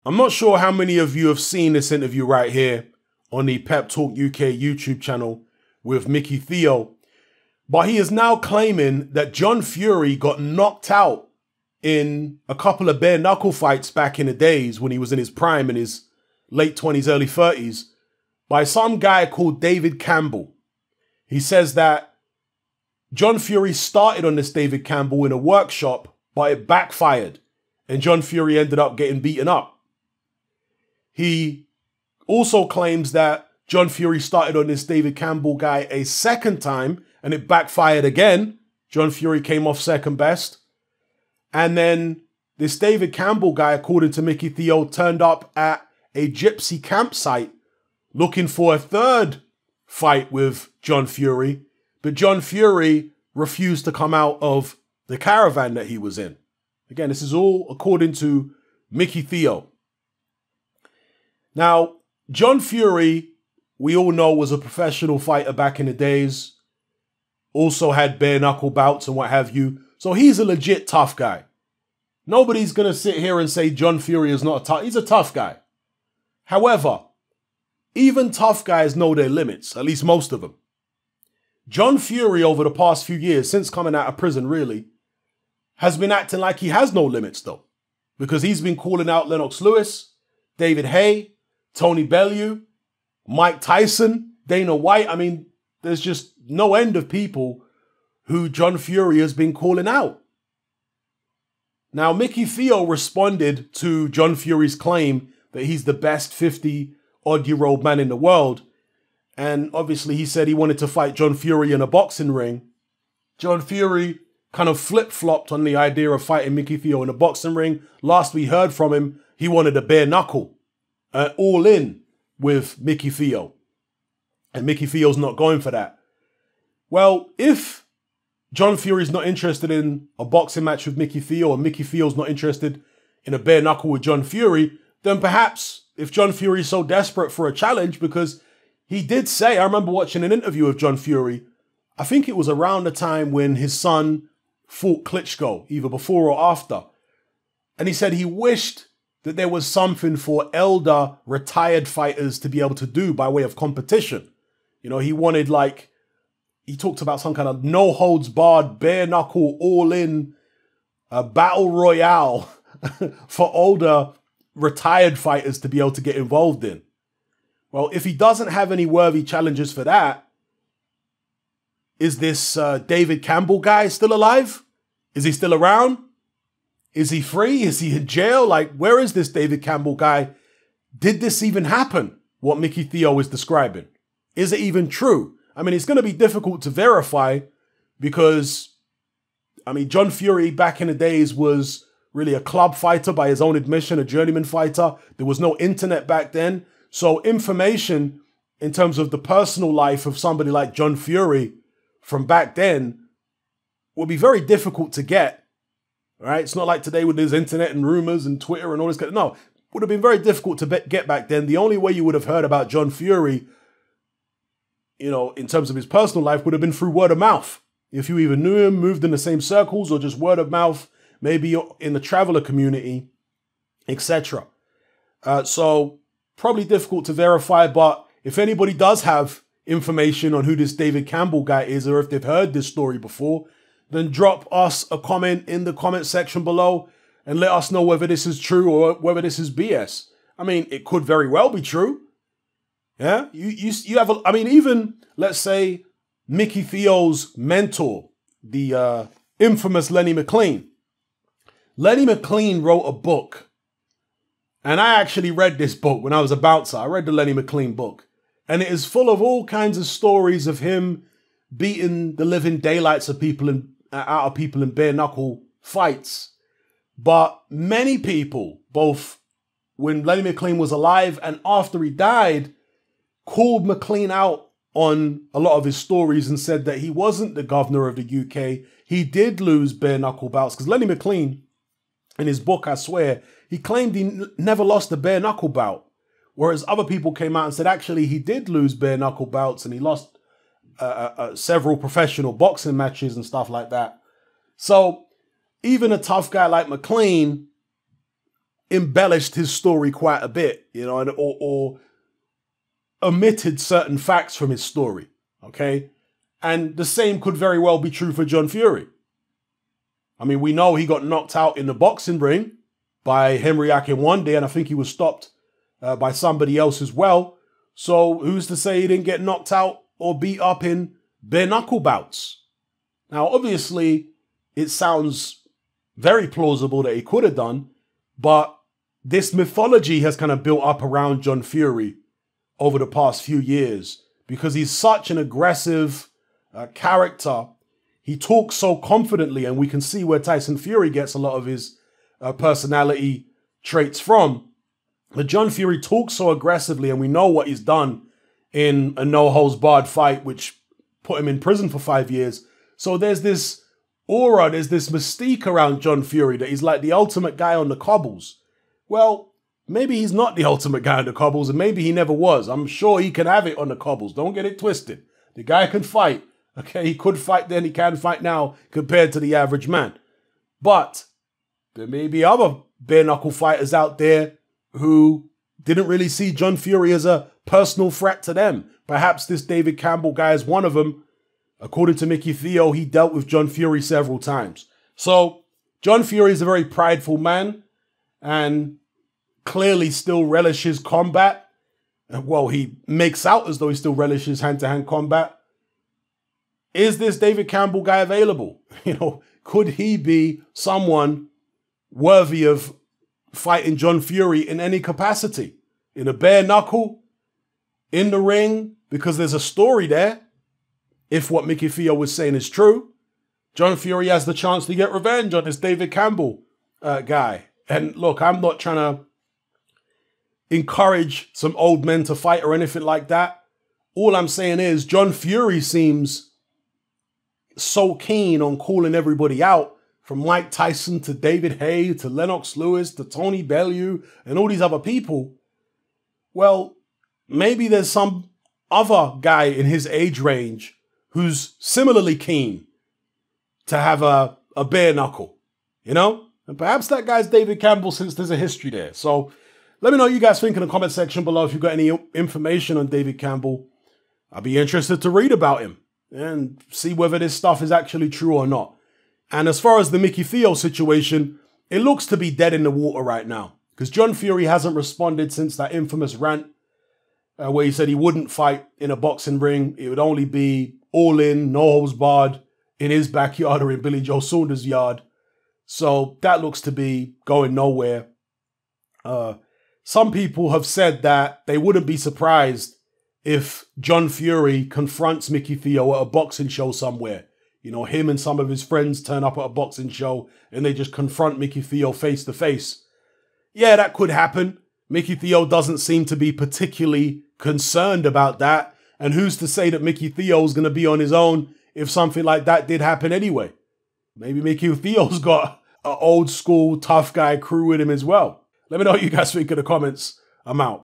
I'm not sure how many of you have seen this interview right here on the Pep Talk UK YouTube channel with Mickey Theo, but he is now claiming that John Fury got knocked out in a couple of bare knuckle fights back in the days when he was in his prime, in his late 20s, early 30s, by some guy called David Campbell. He says that John Fury started on this David Campbell in a workshop, but it backfired, and John Fury ended up getting beaten up. He also claims that John Fury started on this David Campbell guy a second time, and it backfired again. John Fury came off second best. And then this David Campbell guy, according to Mickey Theo, turned up at a gypsy campsite looking for a third fight with John Fury, but John Fury refused to come out of the caravan that he was in. Again, this is all according to Mickey Theo. Now, John Fury, we all know, was a professional fighter back in the days, also had bare knuckle bouts and what have you, so he's a legit tough guy. Nobody's going to sit here and say John Fury is not a tough, he's a tough guy. However, even tough guys know their limits, at least most of them. John Fury, over the past few years, since coming out of prison really, has been acting like he has no limits though, because he's been calling out Lennox Lewis, David Haye, Tony Bellew, Mike Tyson, Dana White. I mean, there's just no end of people who John Fury has been calling out. Now, Mickey Theo responded to John Fury's claim that he's the best 50-odd-year-old man in the world. And obviously he said he wanted to fight John Fury in a boxing ring. John Fury kind of flip-flopped on the idea of fighting Mickey Theo in a boxing ring. Last we heard from him, he wanted a bare knuckle, all in with Mickey Theo. And Mickey Theo's not going for that. Well, if John Fury's not interested in a boxing match with Mickey Theo, and Mickey Theo's not interested in a bare knuckle with John Fury, then perhaps if John Fury is so desperate for a challenge, because he did say, I remember watching an interview of John Fury, I think it was around the time when his son fought Klitschko, either before or after. And he said he wished that there was something for elder retired fighters to be able to do by way of competition. You know, he wanted, like, he talked about some kind of no holds barred, bare knuckle, all in battle royale for older retired fighters to be able to get involved in. Well, if he doesn't have any worthy challenges for that, is this David Campbell guy still alive? Is he still around? Is he free? Is he in jail? Like, where is this David Campbell guy? Did this even happen? What Mickey Theo is describing? Is it even true? I mean, it's going to be difficult to verify because, I mean, John Fury back in the days was really a club fighter by his own admission, a journeyman fighter. There was no internet back then. So information in terms of the personal life of somebody like John Fury from back then would be very difficult to get, right? It's not like today with there's internet and rumors and Twitter and all this kind of, no, it would have been very difficult to get back then. The only way you would have heard about John Fury, you know, in terms of his personal life, would have been through word of mouth. If you even knew him, moved in the same circles, or just word of mouth, maybe in the traveler community, etc. So probably difficult to verify, but if anybody does have information on who this David Campbell guy is, or if they've heard this story before, then drop us a comment in the comment section below and let us know whether this is true or whether this is BS. I mean, it could very well be true. Yeah, you have, I mean, even, let's say, Mickey Theo's mentor, the infamous Lenny McLean. Lenny McLean wrote a book, and I actually read this book when I was a bouncer. I read the Lenny McLean book, and it is full of all kinds of stories of him beating the living daylights of people and out of people in bare knuckle fights. But many people, both when Lenny McLean was alive and after he died, called McLean out on a lot of his stories and said that he wasn't the governor of the UK. He did lose bare knuckle bouts, because Lenny McLean, in his book, I swear, he claimed he never lost a bare knuckle bout. Whereas other people came out and said, actually, he did lose bare knuckle bouts and he lost several professional boxing matches and stuff like that. So even a tough guy like McLean embellished his story quite a bit, you know, or omitted certain facts from his story, okay? And the same could very well be true for John Fury. I mean, we know he got knocked out in the boxing ring by Henry Akinwande, and I think he was stopped by somebody else as well. So who's to say he didn't get knocked out or beat up in bare knuckle bouts? Now, obviously, it sounds very plausible that he could have done, but this mythology has kind of built up around John Fury over the past few years because he's such an aggressive character. He talks so confidently, and we can see where Tyson Fury gets a lot of his personality traits from. But John Fury talks so aggressively, and we know what he's done in a no-holds-barred fight, which put him in prison for 5 years. So there's this aura, there's this mystique around John Fury that he's like the ultimate guy on the cobbles. Well, maybe he's not the ultimate guy on the cobbles, and maybe he never was. I'm sure he can have it on the cobbles. Don't get it twisted. The guy can fight. Okay, he could fight then, he can fight now compared to the average man. But there may be other bare-knuckle fighters out there who didn't really see John Fury as a personal threat to them. Perhaps this David Campbell guy is one of them. According to Mickey Theo, he dealt with John Fury several times. So John Fury is a very prideful man and clearly still relishes combat. Well, he makes out as though he still relishes hand-to-hand combat. Is this David Campbell guy available? You know, could he be someone worthy of fighting John Fury in any capacity? In a bare knuckle? In the ring? Because there's a story there. If what Mickey Theo was saying is true, John Fury has the chance to get revenge on this David Campbell guy. And look, I'm not trying to encourage some old men to fight or anything like that. All I'm saying is John Fury seems so keen on calling everybody out, from Mike Tyson to David Haye to Lennox Lewis to Tony Bellew and all these other people. Well, maybe there's some other guy in his age range who's similarly keen to have a bare knuckle, you know? And perhaps that guy's David Campbell, since there's a history there. So let me know what you guys think in the comment section below. If you've got any information on David Campbell, I'll be interested to read about him and see whether this stuff is actually true or not. And as far as the Mickey Theo situation, it looks to be dead in the water right now because John Fury hasn't responded since that infamous rant where he said he wouldn't fight in a boxing ring. It would only be all in, no holds barred, in his backyard or in Billy Joe Saunders' yard. So that looks to be going nowhere. Some people have said that they wouldn't be surprised if John Fury confronts Mickey Theo at a boxing show somewhere. You know, him and some of his friends turn up at a boxing show and they just confront Mickey Theo face to face. Yeah, that could happen. Mickey Theo doesn't seem to be particularly concerned about that. And who's to say that Mickey Theo's going to be on his own if something like that did happen anyway? Maybe Mickey Theo's got an old school tough guy crew with him as well. Let me know what you guys think in the comments. I'm out.